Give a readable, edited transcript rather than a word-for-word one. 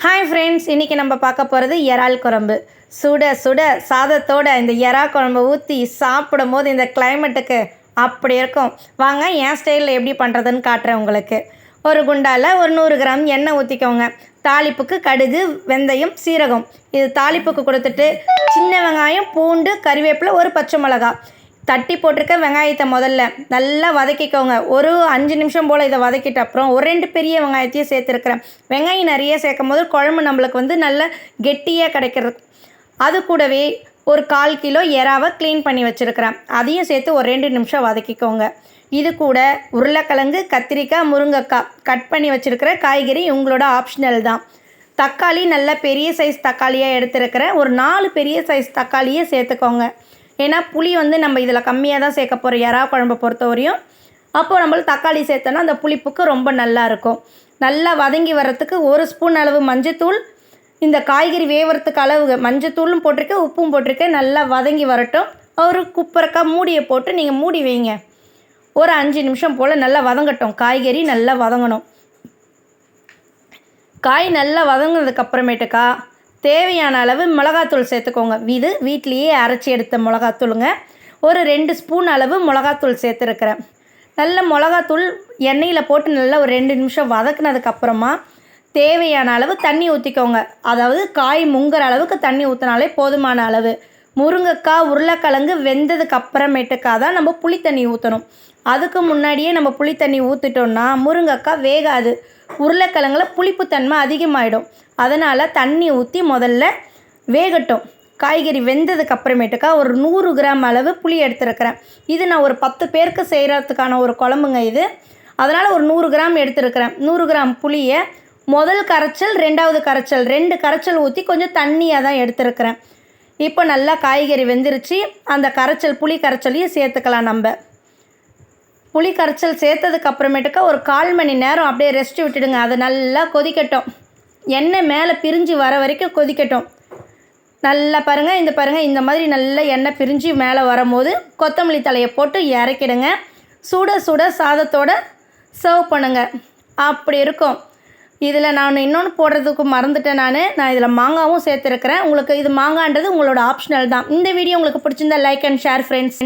Hi friends, இன்றைக்கி நம்ம பார்க்க போகிறது இறால் குழம்பு. சுட சுட சாதத்தோட இந்த இறா குழம்பு ஊற்றி சாப்பிடும் போது இந்த கிளைமேட்டுக்கு அப்படி இருக்கும். வாங்க என் ஸ்டைலில் எப்படி பண்ணுறதுன்னு காட்டுறேன் உங்களுக்கு. ஒரு குண்டாவில் ஒரு 100 கிராம் எண்ணெய் ஊற்றிக்கோங்க. தாளிப்புக்கு கடுகு, வெந்தயம், சீரகம் இது தாளிப்புக்கு கொடுத்துட்டு சின்ன வெங்காயம், பூண்டு, கறிவேப்பிலை, ஒரு பச்சை மிளகா தட்டி போட்டிருக்க வெங்காயத்தை முதல்ல நல்லா வதக்கிக்கோங்க. ஒரு 5 நிமிஷம் போல் இதை வதக்கிட்ட அப்புறம் ஒரு 2 பெரிய வெங்காயத்தையும் சேர்த்துருக்குறேன். வெங்காயம் நிறைய சேர்க்கும் போது குழம்பு நம்மளுக்கு நல்ல கெட்டியாக கிடைக்கிறது. அது கூடவே ஒரு 1/4 கிலோ இறாவை க்ளீன் பண்ணி வச்சுருக்கிறேன். அதையும் சேர்த்து ஒரு 2 நிமிஷம் வதக்கிக்கோங்க. இது கூட உருளைக்கிழங்கு, கத்திரிக்காய், முருங்கைக்காய் கட் பண்ணி வச்சுருக்கிற காய்கறி உங்களோட ஆப்ஷனல் தான். தக்காளி நல்ல பெரிய சைஸ் தக்காளியாக எடுத்துருக்கிறேன். ஒரு 4 பெரிய சைஸ் தக்காளியை சேர்த்துக்கோங்க. ஏன்னா புளி நம்ம இதில் கம்மியாக தான் சேர்க்க போகிறோம் இறா குழம்பை பொறுத்தவரையும். அப்போது நம்மளுக்கு தக்காளி சேர்த்தோன்னா அந்த புளிப்புக்கு ரொம்ப நல்லாயிருக்கும். நல்லா வதங்கி வர்றதுக்கு 1 ஸ்பூன் அளவு மஞ்சத்தூள், இந்த காய்கறி வேவறதுக்கு அளவு மஞ்சத்தூளும் போட்டிருக்கேன், உப்பும் போட்டிருக்கேன். நல்லா வதங்கி வரட்டும். ஒரு குப்பரக்கா மூடியை போட்டு நீங்கள் மூடி வைங்க. ஒரு 5 நிமிஷம் போல் நல்லா வதங்கட்டும். காய்கறி நல்லா வதங்கணும். காய் நல்லா வதங்கினதுக்கப்புறமேட்டுக்கா தேவையான அளவு மிளகாத்தூள் சேர்த்துக்கோங்க. இது வீட்லேயே அரைச்சி எடுத்த மிளகாத்தூளுங்க. ஒரு 2 ஸ்பூன் அளவு மிளகாத்தூள் சேர்த்துருக்கிறேன். நல்ல மிளகாத்தூள் எண்ணெயில் போட்டு நல்லா ஒரு 2 நிமிஷம் வதக்குனதுக்கப்புறமா தேவையான அளவு தண்ணி ஊற்றிக்கோங்க. அதாவது காய் முங்குற அளவுக்கு தண்ணி ஊற்றினாலே போதுமான அளவு. முருங்கைக்காய், உருளைக்கிழங்கு வெந்ததுக்கு அப்புறமேட்டுக்காக தான் நம்ம புளி தண்ணி ஊற்றணும். அதுக்கு முன்னாடியே நம்ம புளி தண்ணி ஊற்றிட்டோம்னா முருங்கைக்காய் வேகாது. உருளைக்கிழங்குல புளிப்புத்தன்மை அதிகமாகிடும். அதனால் தண்ணி ஊற்றி முதல்ல வேகட்டும். காய்கறி வெந்ததுக்கு அப்புறமேட்டுக்கா ஒரு 100 கிராம் அளவு புளி எடுத்துருக்கிறேன். இது நான் ஒரு 10 பேருக்கு செய்கிறதுக்கான ஒரு குழம்புங்க இது. அதனால் ஒரு 100 கிராம் எடுத்துருக்கிறேன். 100 கிராம் புளியை முதல் கரைச்சல், 2வது கரைச்சல் 2 கரைச்சல் ஊற்றி கொஞ்சம் தண்ணியாக தான் எடுத்துருக்கிறேன். இப்போ நல்லா காய்கறி வெந்துருச்சு. அந்த கரைச்சல் புளி கரைச்சலையும் சேர்த்துக்கலாம். நம்ம புளி கரைச்சல் சேர்த்ததுக்கு அப்புறமேட்டுக்கா ஒரு 1/4 மணி நேரம் அப்படியே ரெஸ்ட் விட்டுடுங்க. அது நல்லா கொதிக்கட்டும். எண்ணெய் மேலே பிரிஞ்சு வர வரைக்கும் கொதிக்கட்டும். நல்லா பாருங்கள், இந்த மாதிரி நல்லா எண்ணெய் பிரிஞ்சு மேலே வரும்போது கொத்தமல்லி தலையை போட்டு இறக்கிடுங்க. சுட சுட சாதத்தோடு சர்வ் பண்ணுங்கள். அப்படி இருக்கும். இதில் நான் இன்னொன்று போடுறதுக்கு மறந்துட்டேன். நான் இதில் மாங்காவும் சேர்த்துருக்கிறேன். உங்களுக்கு இது மாங்கான்றது உங்களோட ஆப்ஷனல் தான். இந்த வீடியோ உங்களுக்கு பிடிச்சிருந்தா லைக் அண்ட் ஷேர் ஃப்ரெண்ட்ஸ்.